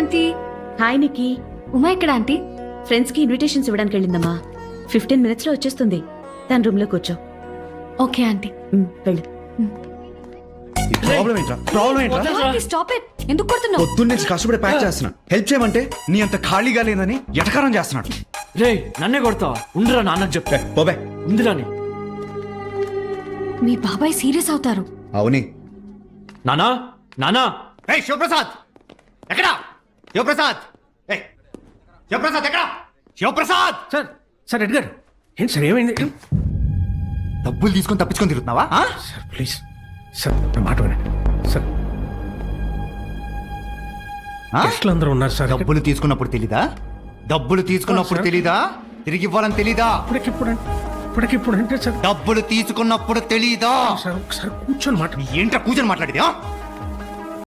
Aunty. Hi Nikki. Uma ఎక్కడ aunty? Friends కి invitations ఇవ్వడానికి వెళ్ళిందమ్మా. 15 minutes లో వచ్చేస్తుంది. తన రూమ్ లో కూర్చో. Okay aunty. వెళ్ళు. ప్రాబ్లం ఏంట్రా? Stop it. ఎందుకు కొడుతున్నావు? పొద్దున్నే కష్టపడి ప్యాక్ చేస్తున్నా. హెల్ప్ చేయమంటే నీ అంత ఖాళీగా లేదని ఎటకారం చేస్తున్నాడు. రే నన్నే కొడతావా? ఉండురా నాన్నకు చెప్తా. బాబాయ్ ఉందిరాని. మీ బాబాయ్ సీరియస్ అవుతారు. అవుని నానా నానా. ఏయ్ శివప్రసాద్ ఎక్కడా? శివప్రసాద్ ఏయ్ శివప్రసాద్ ఎక్కడా? శివప్రసాద్ సార్ సార్ ఎడ్గారు ఏంటి సార్ ఏమైంది? డబ్బులు తీసుకొని తప్పించుకొని తిరుగుతున్నావా? సార్ ప్లీజ్ సార్ నా మాట వినండి సార్. గెస్ట్లు అందరూ ఉన్నారు సార్. డబ్బులు తీసుకున్నప్పుడు తెలీదా? డబ్బులు తీసుకున్నప్పుడు తెలీదా? తిరిగి ఇవ్వాలని తెలీదా? ఇప్పటికిప్పుడు అంటే సార్ డబ్బులు తీసుకున్నప్పుడు తెలీదా? సార్ ఒకసారి కూర్చొని మాట. ఏంట్రా కూర్చొని మాట్లాడేది?